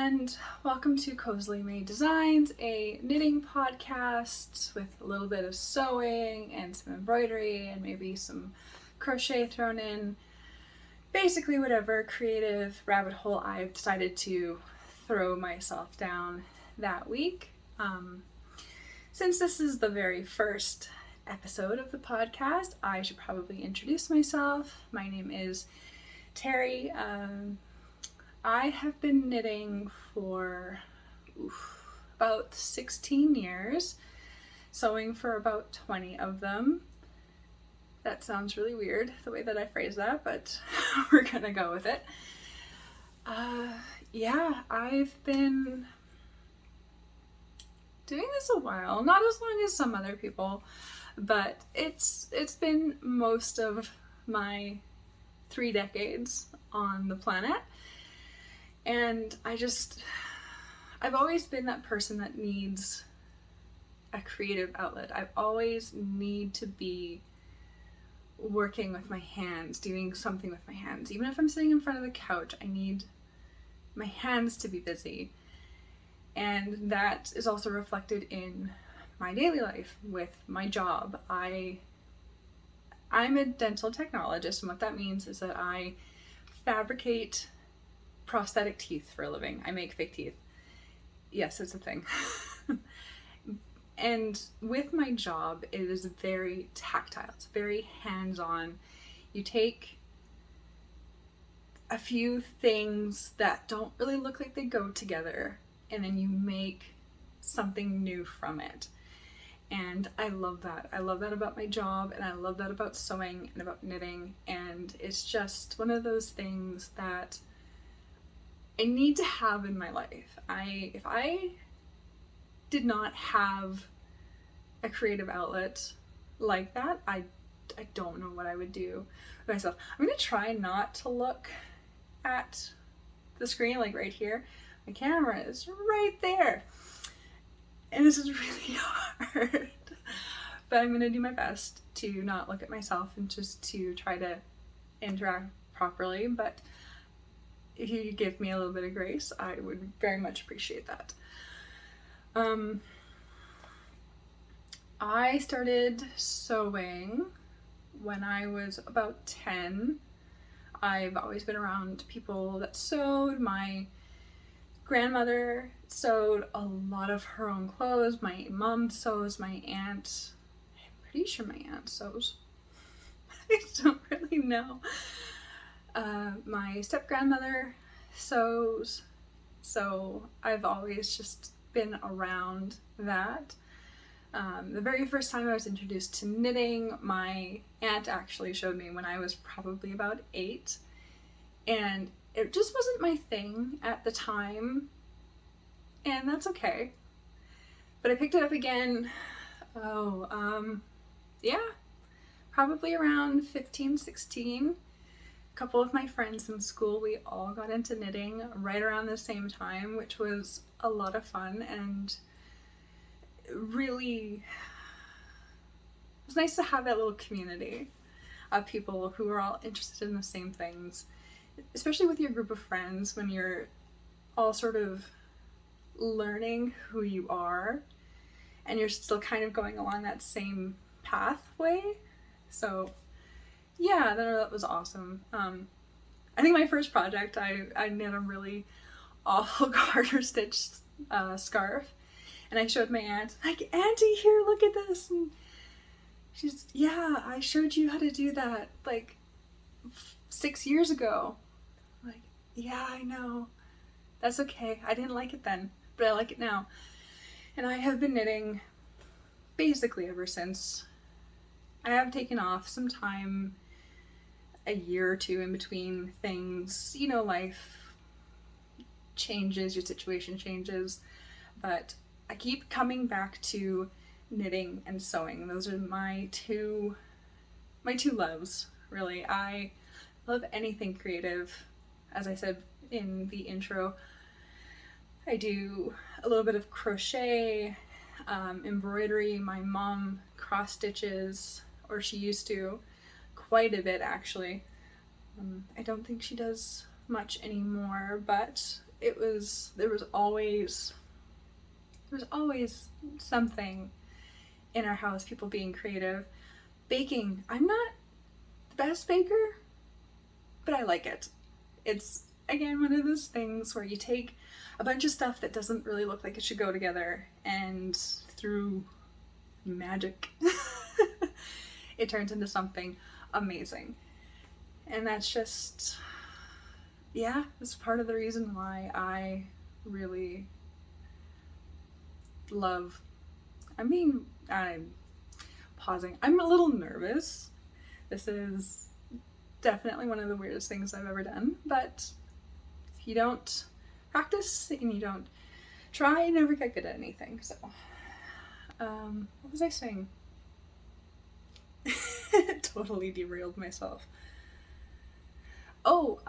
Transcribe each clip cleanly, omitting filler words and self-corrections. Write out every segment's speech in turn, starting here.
and welcome to Cozily Made Designs, a knitting podcast with a little bit of sewing and some embroidery and maybe some crochet thrown in. Basically whatever creative rabbit hole I've decided to throw myself down that week. Since this is the very first episode of the podcast, I should probably introduce myself. My name is Terry. I have been knitting for about 16 years, sewing for about 20 of them. That sounds really weird, the way that I phrase that, but we're gonna go with it. Yeah, I've been doing this a while, not as long as some other people, but it's been most of my 3 decades on the planet. And I've always been that person that needs a creative outlet. I've always need to be working with my hands, doing something with my hands. Even if I'm sitting in front of the couch, I need my hands to be busy. And that is also reflected in my daily life with my job. I'm a dental technologist, and what that means is that I fabricate prosthetic teeth for a living. I make fake teeth. Yes, it's a thing. And with my job, it is very tactile. It's very hands-on. You take a few things that don't really look like they go together, and then you make something new from it. And I love that. I love that about my job, and I love that about sewing and about knitting. And it's just one of those things that I need to have in my life. If I did not have a creative outlet like that, I don't know what I would do with myself. I'm gonna try not to look at the screen, like right here. My camera is right there. And this is really hard. But I'm gonna do my best to not look at myself and just to try to interact properly. But if you give me a little bit of grace, I would very much appreciate that. I started sewing when I was about 10. I've always been around people that sewed. My grandmother sewed a lot of her own clothes. My mom sews. My aunt, I'm pretty sure my aunt sews. I don't really know. My step-grandmother sews, so I've always just been around that. The very first time I was introduced to knitting, my aunt actually showed me when I was probably about 8, and it just wasn't my thing at the time, and that's okay. But I picked it up again, probably around 15, 16. A couple of my friends in school, we all got into knitting right around the same time, which was a lot of fun, and really it was nice to have that little community of people who are all interested in the same things, especially with your group of friends when you're all sort of learning who you are and you're still kind of going along that same pathway. So yeah, that was awesome. I think my first project, I knit a really awful garter stitch scarf, and I showed my aunt, like, "Auntie, here, look at this." And she's, "Yeah, I showed you how to do that like 6 years ago." I'm like, "Yeah, I know. That's okay. I didn't like it then, but I like it now." And I have been knitting basically ever since. I have taken off some time, a year or 2 in between things. You know, life changes, your situation changes, but I keep coming back to knitting and sewing. Those are my two loves, really. I love anything creative. As I said in the intro, I do a little bit of crochet, embroidery. My mom cross stitches, or she used to, quite a bit actually. I don't think she does much anymore, but there was always something in our house, people being creative. Baking, I'm not the best baker, but I like it. It's, again, one of those things where you take a bunch of stuff that doesn't really look like it should go together, and through magic, it turns into something amazing. And that's just, yeah, that's part of the reason why I really love, I'm pausing. I'm a little nervous. This is definitely one of the weirdest things I've ever done, but if you don't practice and you don't try, you never get good at anything. So, what was I saying? Totally derailed myself. Oh,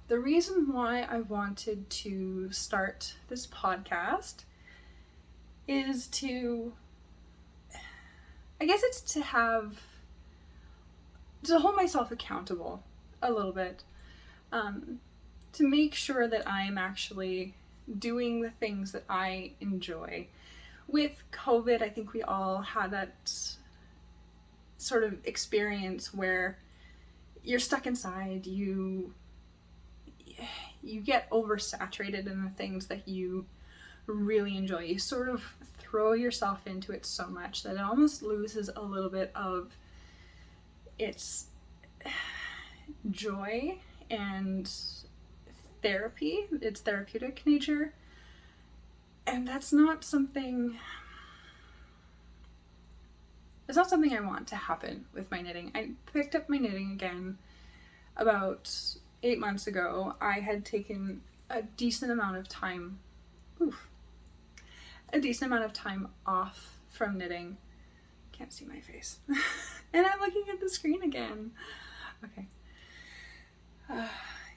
the reason why I wanted to start this podcast is to, I guess it's to hold myself accountable a little bit, to make sure that I am actually doing the things that I enjoy. With COVID, I think we all had that sort of experience where you're stuck inside, you get oversaturated in the things that you really enjoy. You sort of throw yourself into it so much that it almost loses a little bit of its joy and therapy, its therapeutic nature. And that's not something, it's not something I want to happen with my knitting. I picked up my knitting again about 8 months ago. I had taken a decent amount of time off from knitting. Can't see my face. And I'm looking at the screen again. Okay.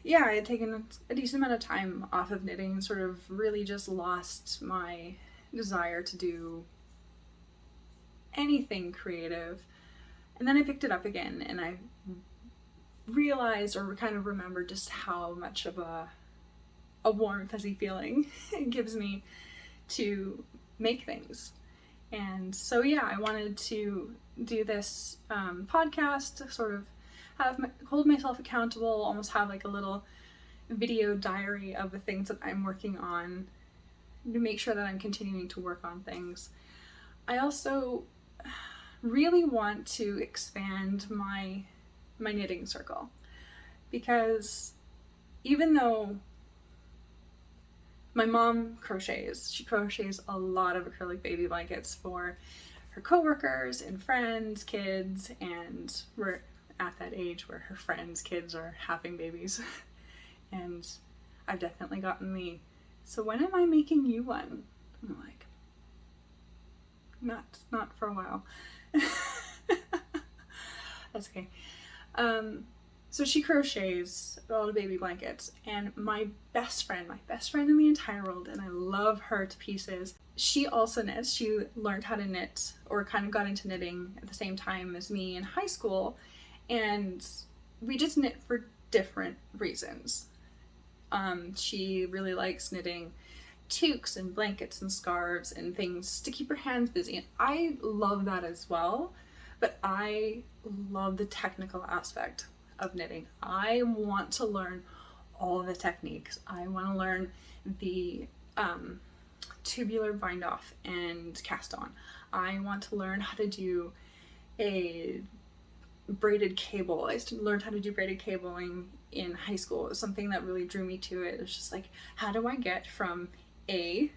Yeah, I had taken a decent amount of time off of knitting and sort of really just lost my desire to do anything creative. And then I picked it up again, and I realized, or kind of remembered, just how much of a warm, fuzzy feeling it gives me to make things. And so yeah, I wanted to do this podcast to sort of hold myself accountable, almost have like a little video diary of the things that I'm working on, to make sure that I'm continuing to work on things. I also really want to expand my knitting circle, because even though my mom crochets, she crochets a lot of acrylic baby blankets for her coworkers and friends, kids, and we're at that age where her friends' kids are having babies. And I've definitely gotten so when am I making you one? I'm like, not for a while. That's okay. So she crochets a lot of baby blankets, and my best friend in the entire world, and I love her to pieces, she also knits. She learned how to knit, or kind of got into knitting at the same time as me in high school, and we just knit for different reasons. She really likes knitting toques and blankets and scarves and things to keep her hands busy, and I love that as well, but I love the technical aspect of knitting. I want to learn all the techniques. I want to learn the tubular bind off and cast on. I want to learn how to do a braided cable. I learned how to do braided cabling in high school. It was something that really drew me to it. It's just like, how do I get from A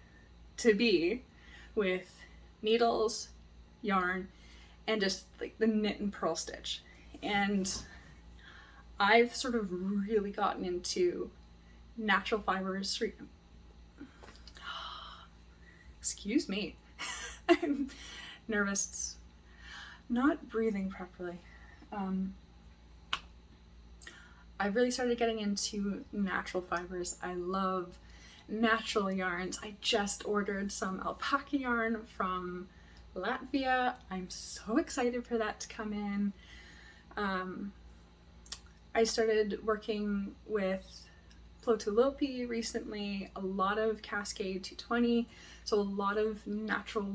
to B with needles, yarn, and just like the knit and purl stitch? And I've sort of really gotten into natural fibers. Excuse me. I'm nervous. Not breathing properly. I've really started getting into natural fibers. I love natural yarns. I just ordered some alpaca yarn from Latvia. I'm so excited for that to come in. I started working with Plotulopi recently, a lot of Cascade 220, so a lot of natural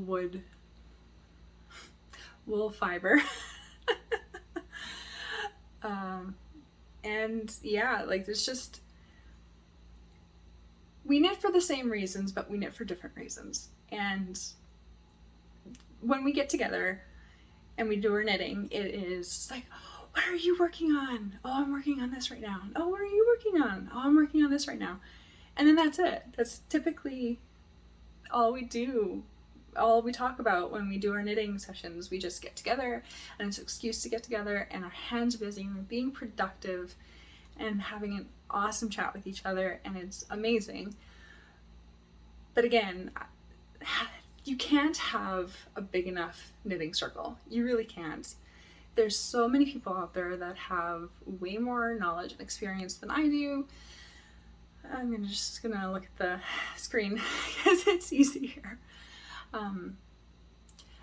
wool fiber. And yeah, like there's just, we knit for the same reasons, but we knit for different reasons. And when we get together and we do our knitting, it is like, oh, what are you working on? Oh, I'm working on this right now. Oh, what are you working on? Oh, I'm working on this right now. And then that's it. That's typically all we do, all we talk about when we do our knitting sessions. We just get together, and it's an excuse to get together, and our hands are busy, and we're being productive and having an awesome chat with each other, and it's amazing. But again, you can't have a big enough knitting circle. You really can't. There's so many people out there that have way more knowledge and experience than I do. I'm just gonna look at the screen because it's easier.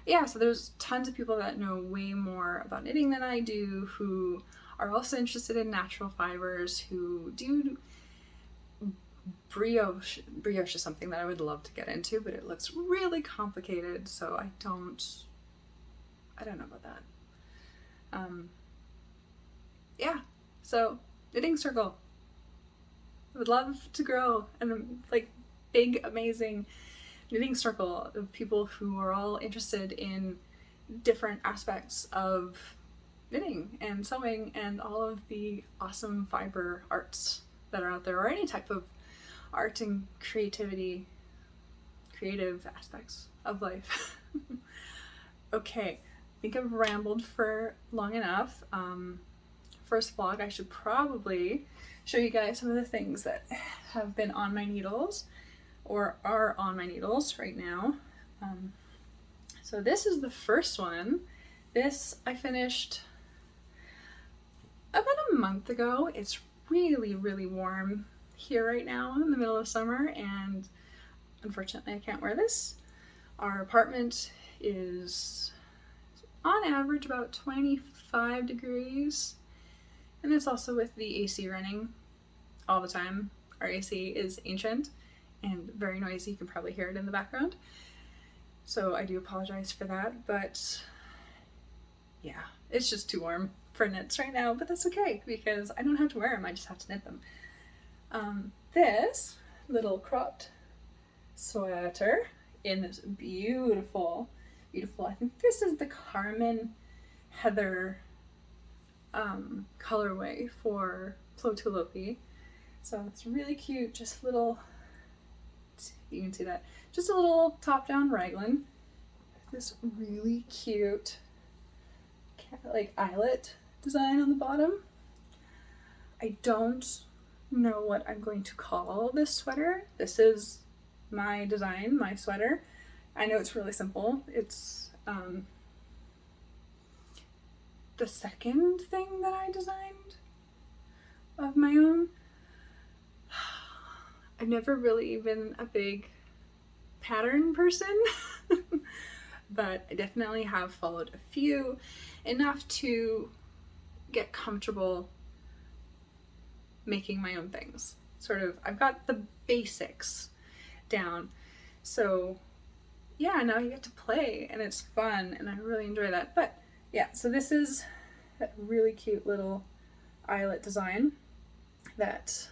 Yeah, so there's tons of people that know way more about knitting than I do, who are also interested in natural fibers, who do brioche. Brioche is something that I would love to get into, but it looks really complicated, so I don't know about that. Yeah, so knitting circle. I would love to grow and like big, amazing knitting circle of people who are all interested in different aspects of knitting and sewing and all of the awesome fiber arts that are out there, or any type of art and creative aspects of life. Okay, I think I've rambled for long enough. First vlog, I should probably show you guys some of the things that have been on my needles or are on my needles right now. So this is the first one. This I finished about a month ago. It's really, really warm here right now in the middle of summer, and unfortunately I can't wear this. Our apartment is on average about 25 degrees, and it's also with the AC running all the time. Our AC is ancient and very noisy. You can probably hear it in the background. So I do apologize for that, but yeah, it's just too warm for knits right now, but that's okay because I don't have to wear them, I just have to knit them. This little cropped sweater in this beautiful, I think this is the Carmen Heather colorway for Plotulopi. So it's really cute, just little, you can see that, just a little top-down raglan. This really cute like eyelet design on the bottom. I don't know what I'm going to call this sweater. This is my design, my sweater. I know it's really simple. It's the second thing that I designed of my own. I've never really been a big pattern person, but I definitely have followed a few, enough to get comfortable making my own things. Sort of, I've got the basics down. So yeah, now you get to play and it's fun and I really enjoy that. But yeah, so this is a really cute little eyelet design that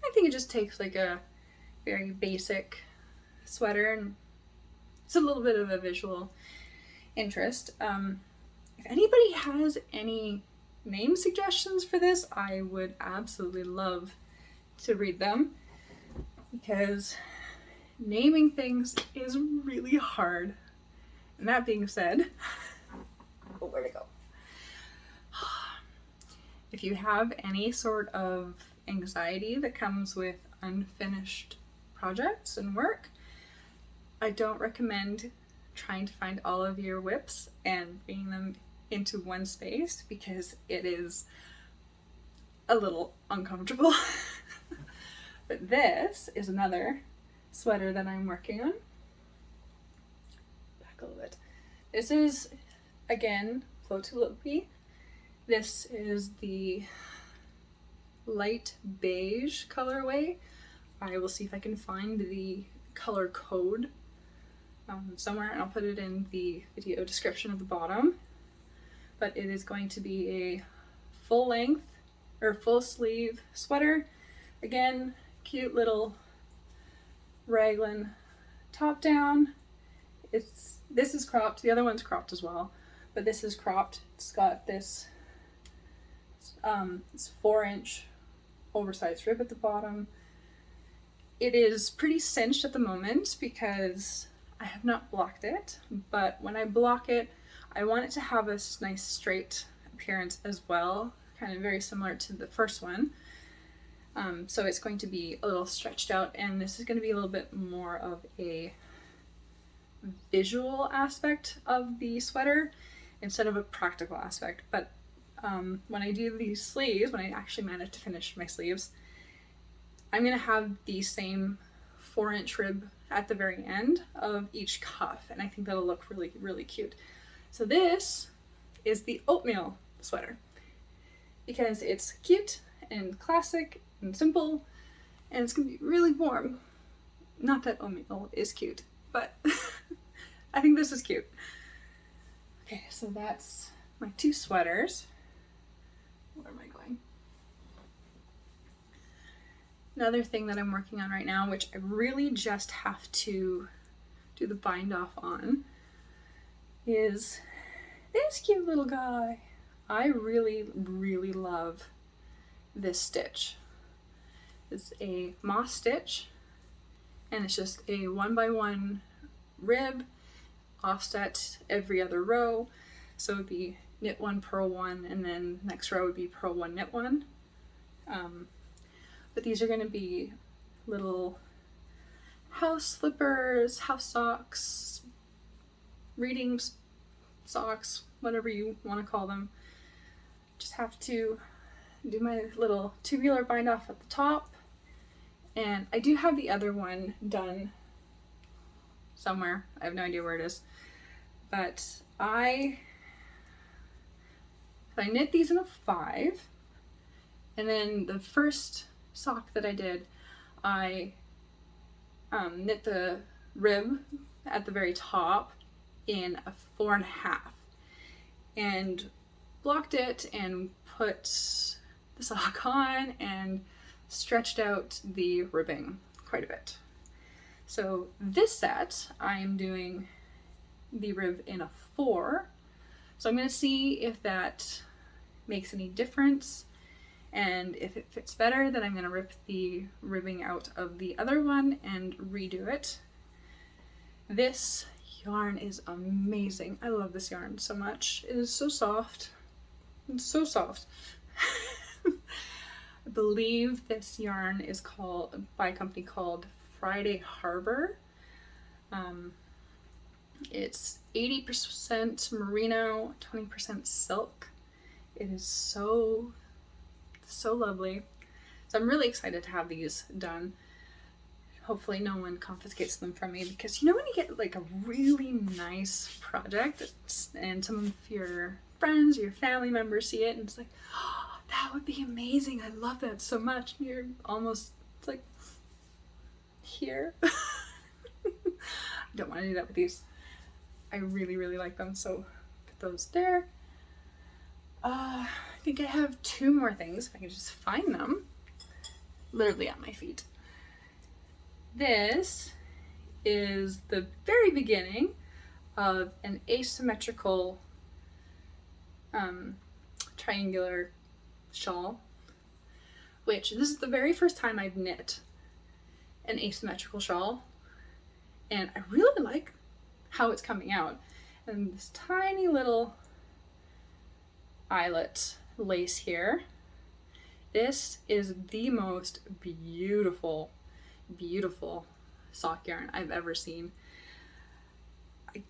I think it just takes like a very basic sweater and it's a little bit of a visual interest. If anybody has any name suggestions for this, I would absolutely love to read them, because naming things is really hard. And that being said, oh, where'd it go? If you have any sort of anxiety that comes with unfinished projects and work, I don't recommend trying to find all of your whips and bringing them into one space, because it is a little uncomfortable. But this is another sweater that I'm working on. Back a little bit. This is, again, Plotulopi. This is the light beige colorway. I will see if I can find the color code somewhere, and I'll put it in the video description at the bottom. But it is going to be a full length or full sleeve sweater. Again, cute little raglan top down. This is cropped, the other one's cropped as well, but this is cropped. It's got this 4-inch oversized rib at the bottom. It is pretty cinched at the moment because I have not blocked it, but when I block it, I want it to have a nice straight appearance as well, kind of very similar to the first one. So it's going to be a little stretched out, and this is going to be a little bit more of a visual aspect of the sweater instead of a practical aspect. But when I do these sleeves, when I actually manage to finish my sleeves, I'm going to have the same 4-inch rib at the very end of each cuff, and I think that'll look really, really cute. So this is the Oatmeal Sweater because it's cute and classic and simple, and it's gonna be really warm. Not that oatmeal is cute, but I think this is cute. Okay, so that's my 2 sweaters. Where am I going? Another thing that I'm working on right now, which I really just have to do the bind off on, is this cute little guy. I really, really love this stitch. It's a moss stitch, and it's just a 1x1 rib, offset every other row. So it would be knit 1, purl 1, and then next row would be purl 1, knit 1. But these are going to be little house slippers, house socks, reading socks, whatever you want to call them. Just have to do my little tubular bind off at the top, and I do have the other one done somewhere. I have no idea where it is, but if I knit these in a 5, and then the first sock that I did, I knit the rib at the very top in a 4.5 and blocked it and put the sock on and stretched out the ribbing quite a bit. So this set, I am doing the rib in a 4. So I'm going to see if that makes any difference, and if it fits better, then I'm going to rip the ribbing out of the other one and redo it. This yarn is amazing. I love this yarn so much. It is so soft. It's so soft. I believe this yarn is by a company called Friday Harbour. It's 80% merino, 20% silk. It is so lovely. So I'm really excited to have these done. Hopefully no one confiscates them from me, because you know when you get like a really nice project and some of your friends or your family members see it and it's like, oh, that would be amazing, I love that so much, and you're almost, it's like, here. I don't want to do that with these. I really, really like them, so put those there. I think I have 2 more things, if I can just find them. Literally at my feet. This is the very beginning of an asymmetrical triangular shawl, which this is the very first time I've knit an asymmetrical shawl, and I really like how it's coming out. And this tiny little eyelet lace here. This is the most beautiful sock yarn I've ever seen. I'm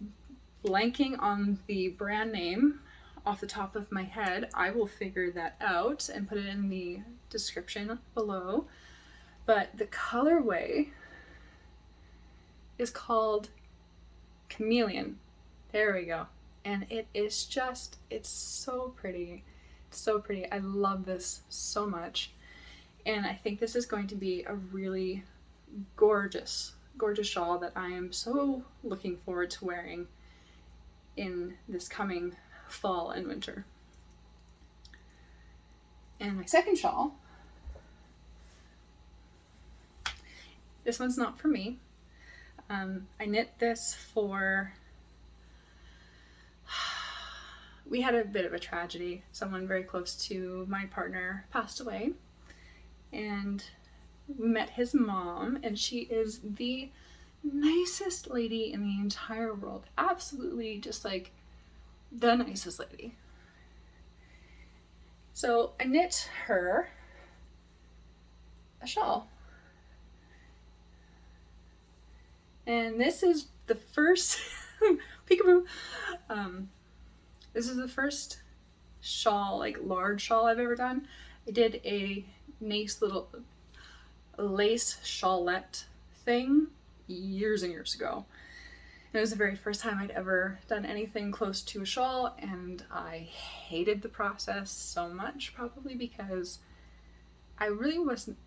blanking on the brand name off the top of my head. I will figure that out and put it in the description below. But the colorway is called Chameleon. There we go. And it is just, it's so pretty. It's so pretty. I love this so much. And I think this is going to be a really gorgeous, gorgeous shawl that I am so looking forward to wearing in this coming fall and winter. And my second shawl, this one's not for me. I knit this for, we had a bit of a tragedy. Someone very close to my partner passed away, and we met his mom, and she is the nicest lady in the entire world. Absolutely just like the nicest lady. So I knit her a shawl. And this is the first peekaboo. This is the first shawl, like large shawl I've ever done. I did a nice little lace shawlette thing years and years ago. It was the very first time I'd ever done anything close to a shawl, and I hated the process so much, probably because I really wasn't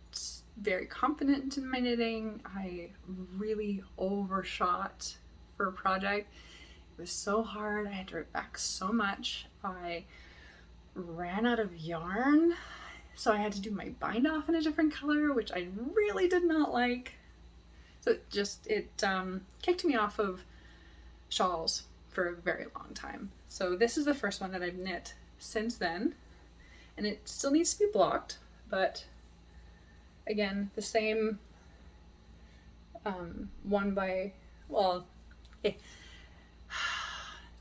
very confident in my knitting. I really overshot for a project. It was so hard. I had to rip back so much. I ran out of yarn, so I had to do my bind off in a different color, which I really did not like. So it kicked me off of shawls for a very long time. So this is the first one that I've knit since then, and it still needs to be blocked, but again, the same one by, well, it's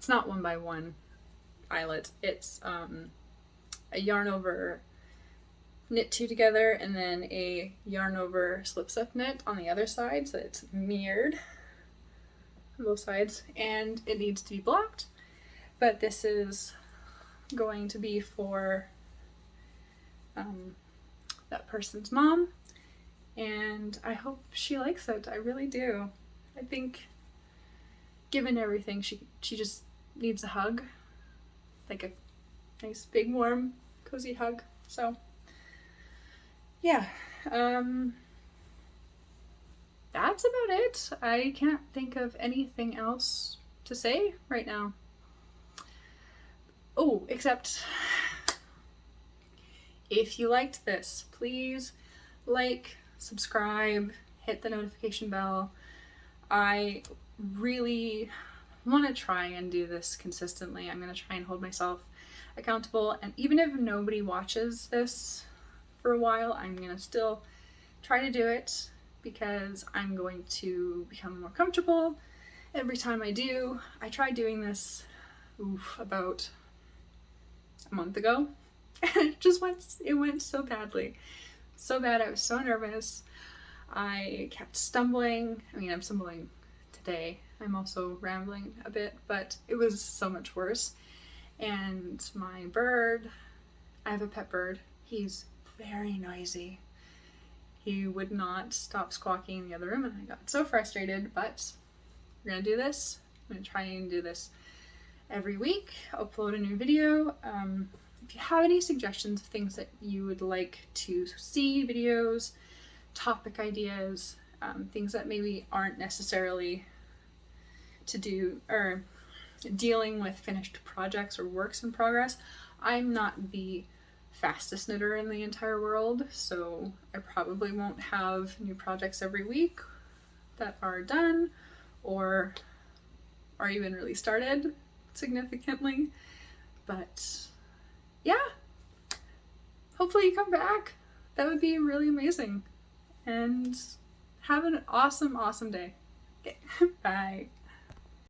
not one by one eyelet. It's a yarn over knit two together, and then a yarn over slip slip knit on the other side, so it's mirrored on both sides, and it needs to be blocked. But this is going to be for that person's mom, and I hope she likes it. I really do. I think given everything, she just needs a hug, like a nice big warm cozy hug. So yeah, that's about it. I can't think of anything else to say right now. Oh, except if you liked this, please like, subscribe, hit the notification bell. I really want to try and do this consistently. I'm going to try and hold myself accountable, and even if nobody watches this for a while, I'm going to still try to do it, because I'm going to become more comfortable every time I do. I tried doing this about a month ago, and it went so badly. So bad. I was so nervous. I kept stumbling. I mean, I'm stumbling today. I'm also rambling a bit, but it was so much worse. And my bird, I have a pet bird. He's very noisy. He would not stop squawking in the other room, and I got so frustrated, but we're gonna do this. I'm gonna try and do this every week, upload a new video. If you have any suggestions of things that you would like to see, videos, topic ideas, things that maybe aren't necessarily to do or dealing with finished projects or works in progress. I'm not the fastest knitter in the entire world, so I probably won't have new projects every week that are done or are even really started significantly. But yeah, hopefully you come back. That would be really amazing. And have an awesome, awesome day. Okay, bye.